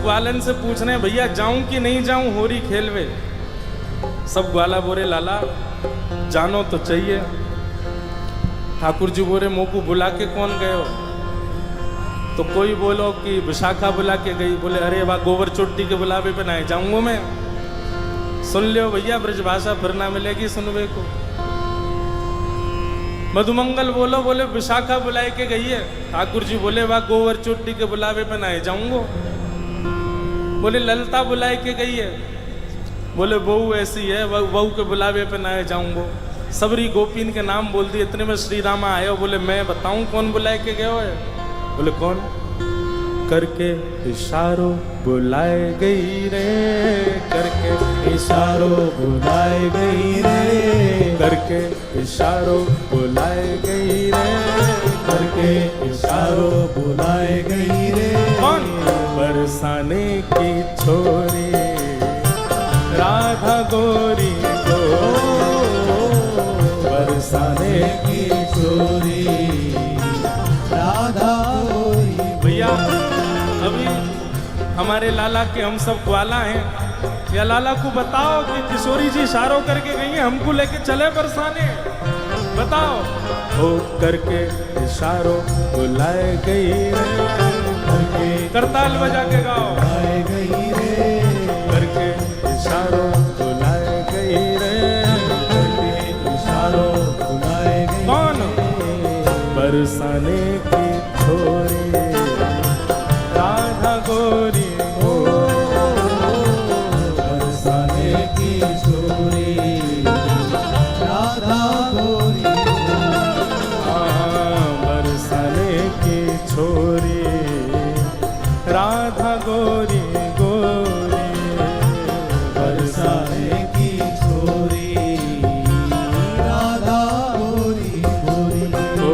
ग्वालन से पूछ रहे हैं भैया जाऊं कि नहीं जाऊं होरी खेलवे। सब ग्वाला बोरे लाला जानो तो चाहिए। ठाकुर जी बोरे मोह को बुला के कौन गए हो? तो कोई बोलो कि विशाखा बुला के गई। बोले अरे वाह गोबर चोटी के बुलावे पे ना जाऊंगा मैं। सुन लियो भैया ब्रजभाषा फिर ना मिलेगी सुनवे को। मधुमंगल बोलो बोले विशाखा बुलाए के गई है। ठाकुर जी बोले वाह गोबर चोटी के बुलावे पे ना जाऊंगा। बोले ललता बुलाए के गई है। बोले बहू ऐसी है बहू के बुलावे पे ना जाऊंगा। सबरी गोपीन के नाम बोल दिए। इतने में श्री रामा आए हो। बोले मैं बताऊं कौन बुलाए के गए हो? बोले कौन? करके इशारों बुलाए गई रे, करके इशारों बुलाए गई रे, करके इशारों बुलाए गई रे, करके इशारों बुलाए गई रे। कौन? बरसाने की छोरी राधा गोरी को, बरसाने की छोरी राधा गोरी। भैया अभी हमारे लाला के हम सब ग्वाला हैं। या लाला को बताओ कि किशोरी जी इशारों करके गई हैं हमको लेके चले बरसाने। बताओ। हो करके इशारों बुलाए गई रे, करके करताल बजा के गाओ। बुलाए गई रे, करके इशारों बुलाए गई रे, करके इशारों बुलाए गई। कौन? बरसाने की छोरी राधा गोरी हो, बरसाने की छोरी राधा गोरी। बरसाने की छोरी राधा गोरी गोरी, बरसाने की छोरी राधा गोरी गोरी। ओ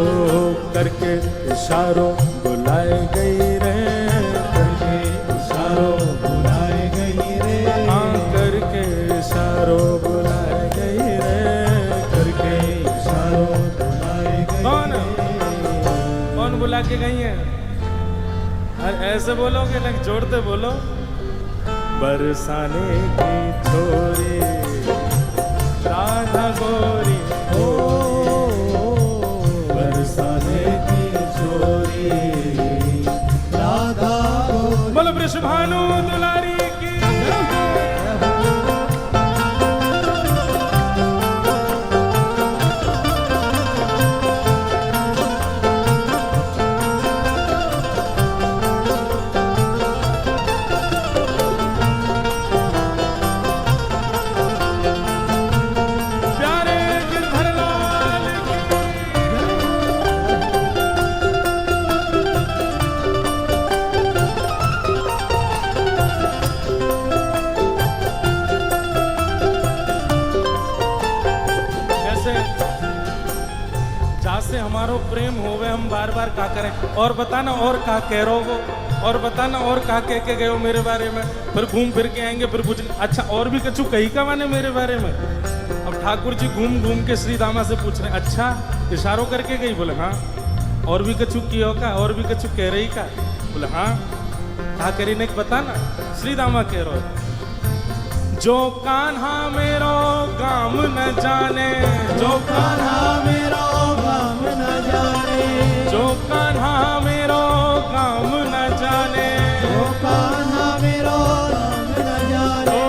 करके इशारों बुलाए गई रे, करके इशारों बुलाए गई रे, हाँ करके इशारों बुलाए गई रे, करके इशारों बुलाए गई। कौन? कौन बुला के गई है? अरे ऐसे बोलोगे ना जोड़ते बोलो। बरसाने की छोरी राधा गोरी ओ बरसाने की छोरी राधा गोरी। बोलो वृषभानु दुलारी की। प्यारे गिरधर लाल जैसे जहाँ से हमारो प्रेम होवे हम बार बार का करें। और बताना और का कह रहो हो, और बताना और का कह के गए हो मेरे बारे में। फिर घूम फिर के आएंगे फिर पूछ अच्छा और भी कछु कही का माने मेरे बारे में। अब ठाकुर जी घूम घूम के श्री दामा से पूछ रहे अच्छा इशारों करके गई? बोले हाँ। और भी कछु कियो का? और भी कछु कह रही का? बोले हाँ। कहा करी ने बताना। श्री दामा कह रहे जो कान्हा मेरो काम न जाने, जो कान्हा मेरो काम न जाने, जो कान्हा मेरो काम न जाने, जो कान्हा मेरो काम न जाने, ओ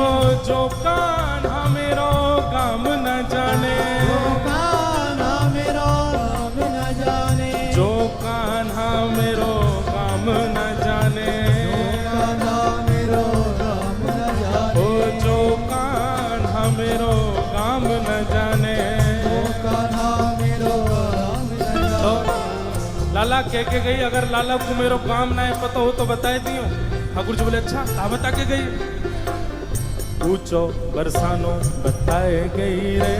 जो कान्हा मेरो काम न जाने, जो कान्हा मेरो काम न जाने, जो कान्हा मेरो काम न जाने, कान्हा मेरो काम न जाने, ओ जो कान्हा मेरो काम न जाने। कान्हा मेरो काम न जाने। लाला कह के गई अगर लाला को मेरो काम ना है पता हो तो बताए दियो। ठाकुर जी बोले अच्छा कहा बता के गई? पूछो बरसानो बताए गई रे,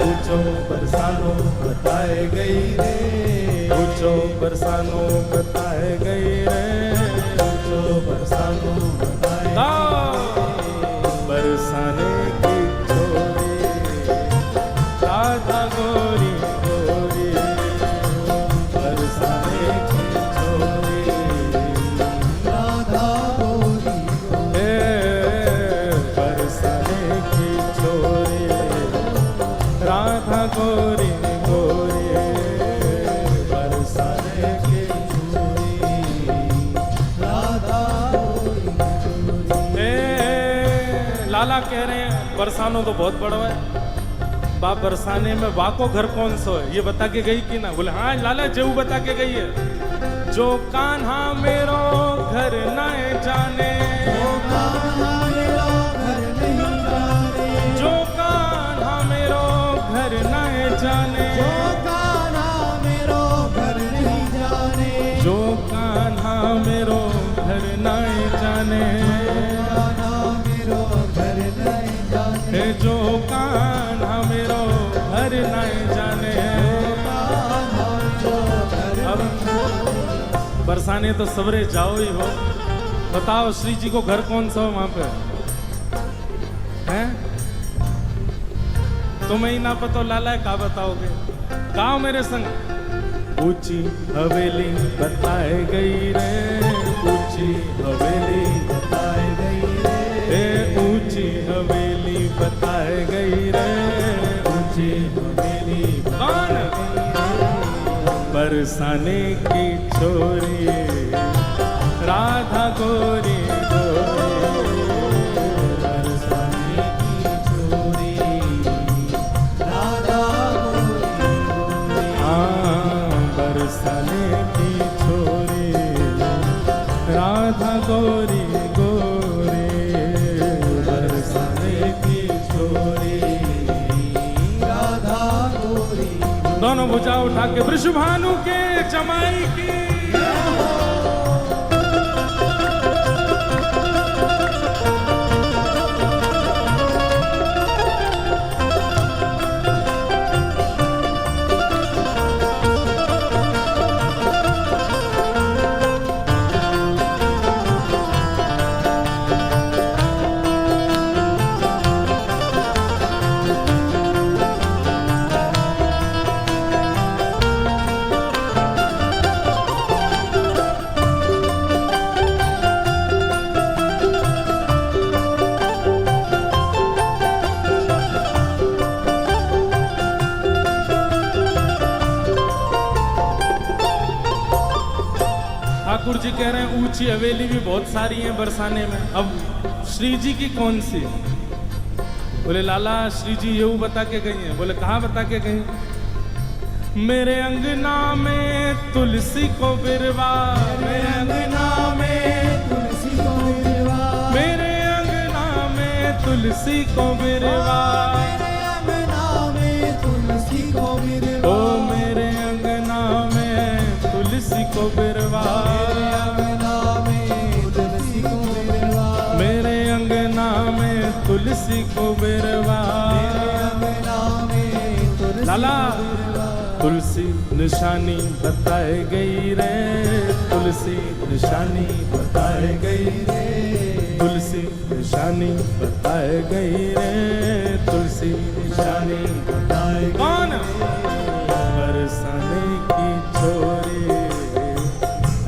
पूछो बरसानो बताए गई रे, पूछो बरसानो बताए गई रे, पूछो बरसानो बताए बरसाने की छोरी राधा गोरी गोरी, बरसाने की छोरी राधा गोरी लाला कह रहे हैं बरसानो तो बहुत बड़ा है, बाप बरसाने में बा को घर कौन सा है ये बता के गई कि ना? बोले हाँ लाला जेऊ बता के गई है। जो कान्हा मेरो घर न जाने, जो कान्हा मेरो घर नहीं जाने, जो कान्हा मेरो घर न जाने, जो कान्हा मेरो घर नहीं जाने, जो कान्हा मेरो घर न जाने, कान्हा मेरो घर नहीं जाने, हे जो कान्हा मेरो घर न जाने। कान्हा जो घर अब बरसाने तो सवरे जाओ ही हो, बताओ श्री जी को घर कौन सा हो वहां पे हैं? तुम्हें ही ना पता लाला है, का बताओगे? गाओ मेरे संग। ऊंची हवेली बताए गई रे, ऊंची हवेली बताए गई रे, ए ऊंची हवेली बताए गई रे, ऊंची हवेली कौन? बरसाने की छोरी राधा गोरी गोरी, बरसाने की छोरी राधा गोरी गोरी, हाँ बरसाने की छोरी राधा गोरी गोरी, बरसाने की छोरी राधा गोरी। दोनों भुजा उठा के वृषभानु के जमाई की। ठाकुर जी कह रहे हैं ऊंची हवेली भी बहुत सारी हैं बरसाने में, अब श्री जी की कौन सी? बोले लाला श्री जी ये बता के गई हैं। बोले कहाँ बता के गई? मेरे अंगना में तुलसी को बिरवा, मेरे अंगना में तुलसी को बिरवा, मेरे अंगना में तुलसी को बिरवा, मेरे अंगना में तुलसी को बिरवा, ओ मेरे अंगना में तुलसी को बिरवा, मेरे अंगना में तुलसी को बिरवा, मेरे अंगना में तुलसी को बिरवा। मेरे अंगना में तुलसी लाला को बिरवा। तुलसी निशानी बताए गई रे, तुलसी निशानी बताए गई रे, तुलसी निशानी बताए गई रे, तुलसी निशानी बताए गई कौन? बरसाने की छोरी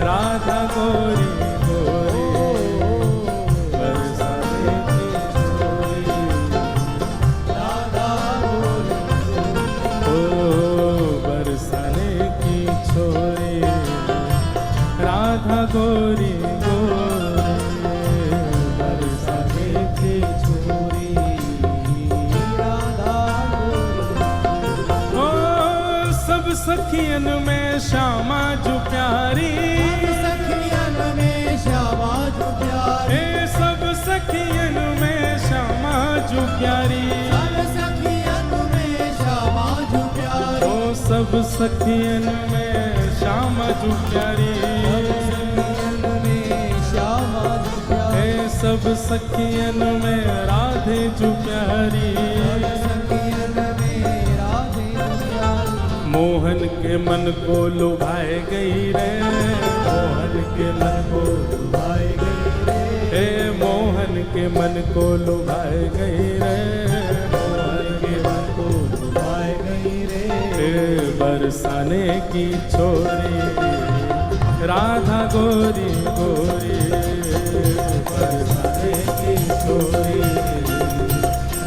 राधा गोरी गोरी, बरसाने की छोरी राधा गोरी, ओ बरसाने की छोरी राधा गोरी गोरी, बरसाने की छोरी राधा गोरी। ओ सब सखियन में श्यामा जो प्यारी, सखियन में श्यामा जो प्यारी, ए सब सखियन में श्यामा जो प्यारी, सब सखियन में श्यामा जो प्यारी, ओ सब सखियन में श्यामा जो प्यारी, सखियन में श्यामा जो प्यारी, ए सब सखियन में राधे जो प्यारी, सखियन में राधे जो प्यारी, मोहन के मन को लुभाए गई रे, मोहन के मन को लुभाए गई रे, हे मोहन के मन को लुभाए गई रे, मोहन के मन को लुभाए गई रे, हे बरसाने की छोरी राधा गोरी गोरी, बरसाने की छोरी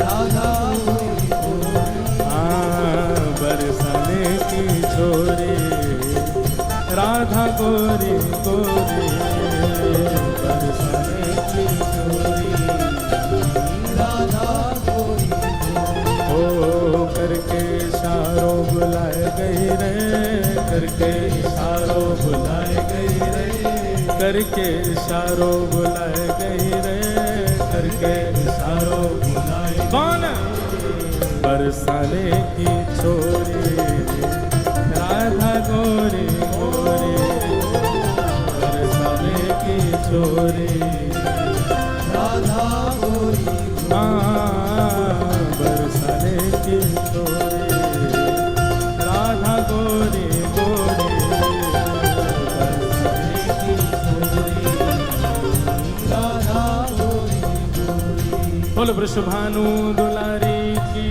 राधा गोरी गोरी, हाँ बरसाने की छोरी राधा गोरी गोरी, बरसाने की छोरी राधा करके इशारों बुलाए गई रे, करके इशारों बुलाए। कौन? बरसाने की छोरी राधा गोरी गोरी, बरसाने की छोरी राधा गोरी बरसाने की छोरी राधा गोरी गोरी, बरसाने की छोरी राधा गोरी गोरी। बोल वृषभानु दुलारी की